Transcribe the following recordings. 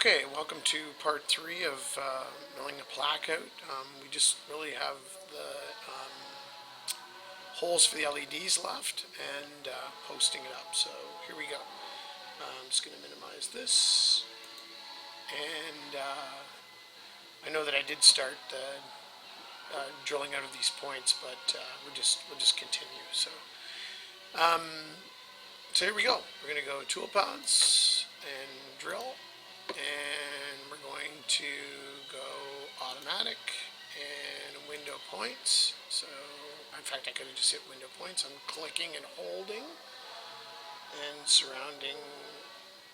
Okay, welcome to part 3 of milling a plaque out. We just really have the holes for the LEDs left and posting it up. So here we go. I'm just going to minimize this. And I know that I did start the drilling out of these points, but we'll just continue. So here we go. We're going to go tool paths and drill, and we're going to go automatic and window points. So in fact I could have just hit window points. I'm clicking and holding and surrounding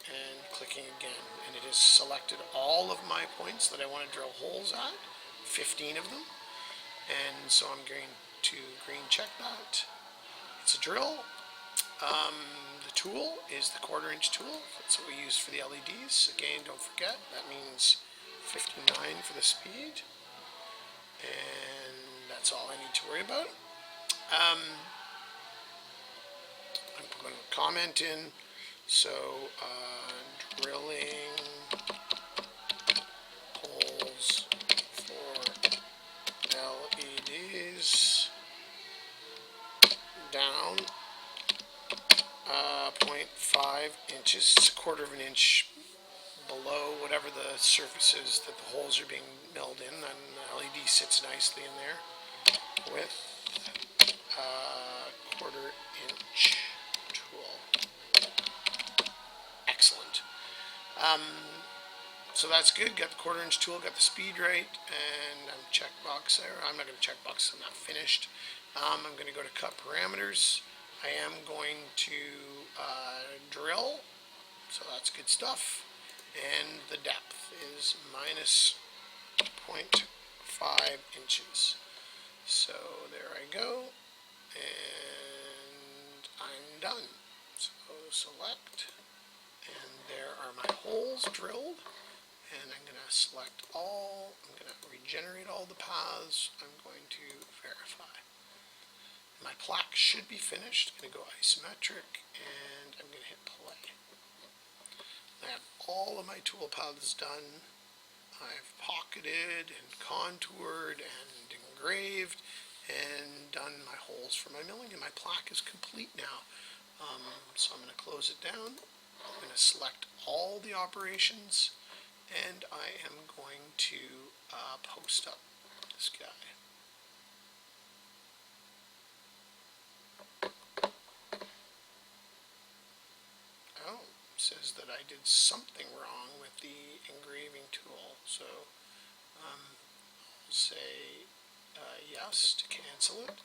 and clicking again, and it has selected all of my points that I want to drill holes at, 15 of them, and so I'm going to green check that. It's a drill. The tool is the 1/4" tool. That's what we use for the LEDs. Again, don't forget, that means 59 for the speed. And that's all I need to worry about. I'm putting a comment in. So, drilling holes for LEDs down 0.5 inches. It's a 1/4 inch below whatever the surface is that the holes are being milled in, and the LED sits nicely in there with a 1/4 inch tool. Excellent. So that's good. Got the 1/4 inch tool, got the speed right, and I'm checkbox there. I'm not going to checkbox, I'm not finished. I'm going to go to cut parameters. I am going to drill, so that's good stuff. And the depth is minus 0.5 inches. So there I go, and I'm done. So select, and there are my holes drilled. And I'm going to select all, I'm going to regenerate all the paths, I'm going to verify. My plaque should be finished. I'm going to go isometric, and I'm going to hit play. I have all of my tool paths done. I've pocketed and contoured and engraved and done my holes for my milling, and my plaque is complete now. So I'm going to close it down. I'm going to select all the operations, and I am going to post up this guy. Oh, it says that I did something wrong with the engraving tool, so I'll say yes to cancel it.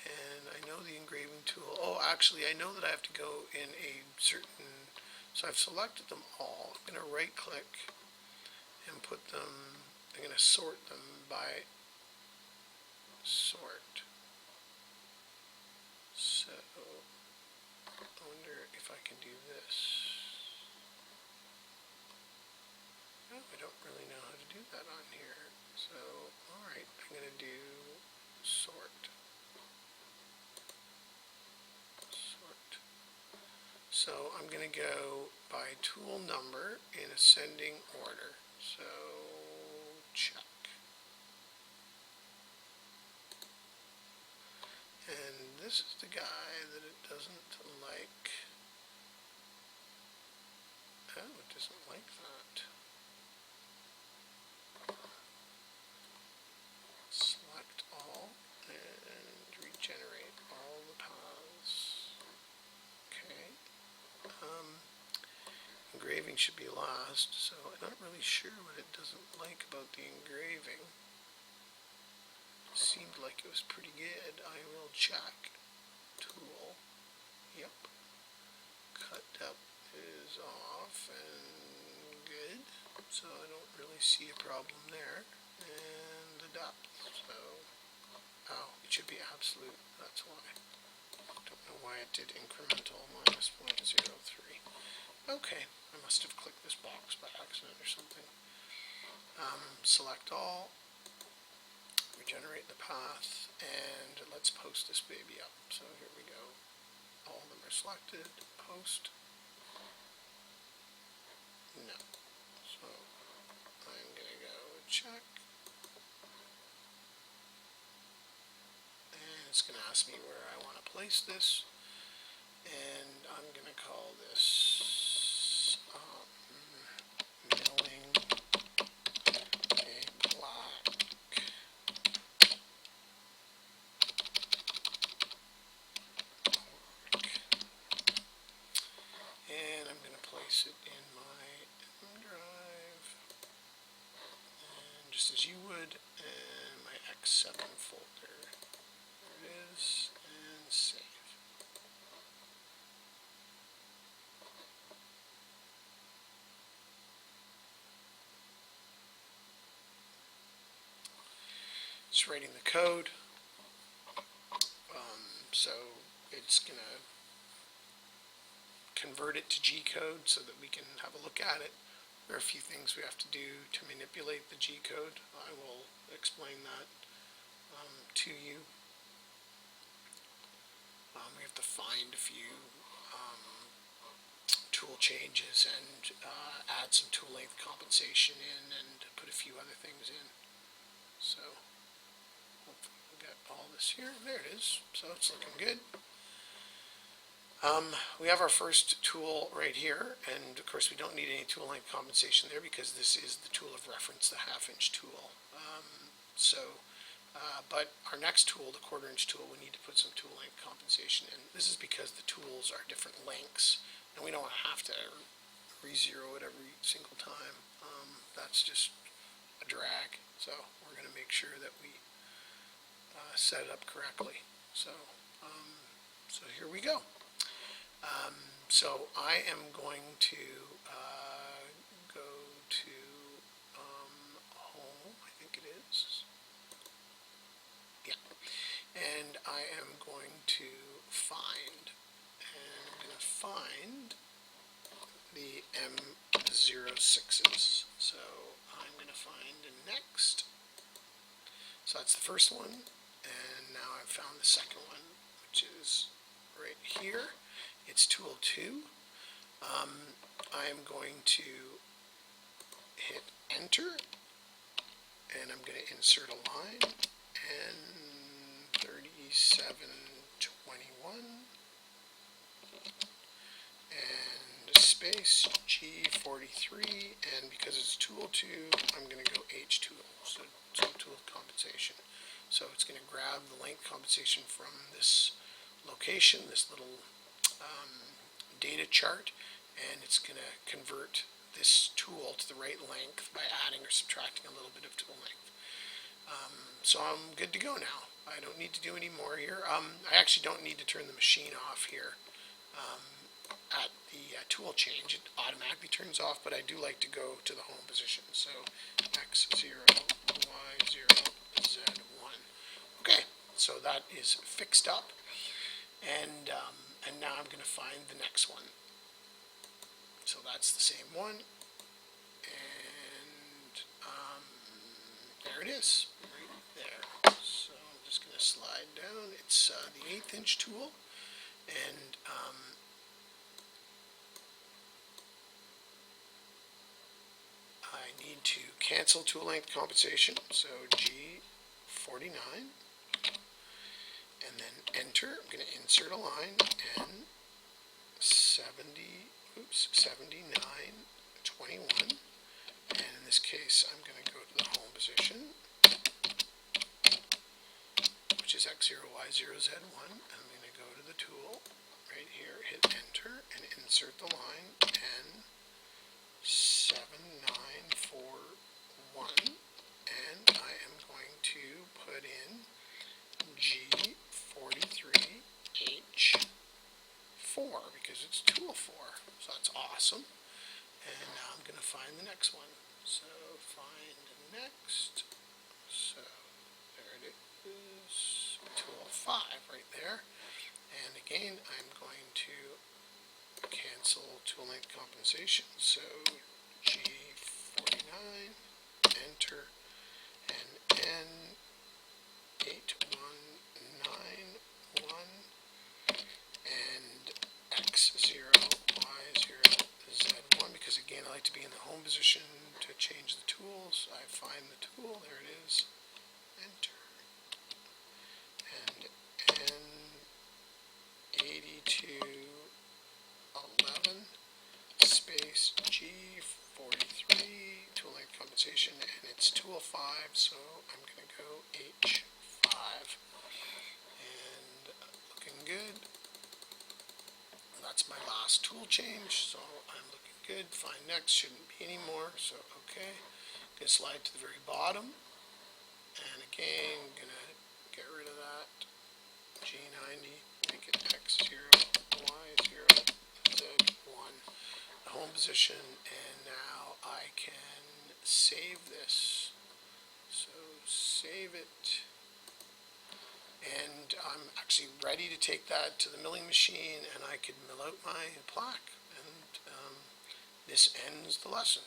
And I know the engraving tool, oh actually I know that I have to go in a certain, so I've selected them all. I'm going to right click and put them, I'm going to sort them by sort. So I wonder if I can do this. Oh, I don't really know how to do that on here. So, alright, I'm going to do sort. Sort. So I'm going to go by tool number in ascending order. So, check. And this is the guy that it doesn't like. Oh, it doesn't like that. Select all and regenerate all the paths. Okay. Engraving should be last, so I'm not really sure what it doesn't like about the engraving. Seemed like it was pretty good. I will check. Tool. Yep. Cut depth is off and good. So I don't really see a problem there. And the depth. So, oh, it should be absolute. That's why. Don't know why it did incremental minus 0.03. Okay, I must have clicked this box by accident or something. Select all. Regenerate the path, and let's post this baby up. So here we go. All of them are selected. Post. No. So ask me where I want to place this, and I'm going to call this milling a plaque. And I'm going to place it in my M drive, and just as you would, and my X7 folder. There it is, and save. It's writing the code, so it's going to convert it to G code so that we can have a look at it. There are a few things we have to do to manipulate the G code. I will explain that to you. We have to find a few tool changes and add some tool length compensation in and put a few other things in. So hopefully we'll get all this here. There it is. So it's looking good. We have our first tool right here, and of course we don't need any tool length compensation there because this is the tool of reference, the half-inch tool. But our next tool, the quarter-inch tool, we need to put some tool length compensation in. This is because the tools are different lengths, and we don't have to re-zero it every single time. That's just a drag, so we're going to make sure that we set it up correctly. So here we go. So I am going to go to home, I think it is. Yeah. And I am going to find, the M06s. So I'm going to find the next. So that's the first one, and now I've found the second one, which is right here. It's tool 2. I am going to hit enter, and I'm going to insert a line, and 3721, and space G43, and because it's tool 2, I'm going to go H tool, so tool compensation. So it's going to grab the length compensation from this location, this little data chart, and it's going to convert this tool to the right length by adding or subtracting a little bit of tool length. So I'm good to go now. I don't need to do any more here. I actually don't need to turn the machine off here at the tool change. It automatically turns off, but I do like to go to the home position. So X0, Y0, Z1. Okay, so that is fixed up. And now I'm going to find the next one. So that's the same one, and there it is, right there. So I'm just going to slide down. It's the 1/8 inch tool, and I need to cancel tool length compensation, so G49. And then enter. I'm going to insert a line, and 7921, and in this case I'm going to go to the home position, which is X0, Y0, Z1. I'm going to go to the tool right here, hit enter, and insert the line, and 7941, and I am going to put in G43H4 because it's tool 4. So that's awesome. And now I'm going to find the next one. So find next. So there it is. Tool 5 right there. And again, I'm going to cancel tool length compensation. So G49, enter, and N8191, and X0, Y0, Z1, because again I like to be in the home position to change the tools. I find the tool, there it is, enter, and 8211 space G43 tool length compensation, and it's 205, so I'm going to go H5. And looking good. That's my last tool change, so I'm looking good. Find next, shouldn't be any more, so okay. Gonna slide to the very bottom, and again, gonna get rid of that G90, make it X0, Y0, Z1, the home position, and now I can save this. So save it. And I'm actually ready to take that to the milling machine, and I could mill out my plaque. And this ends the lesson.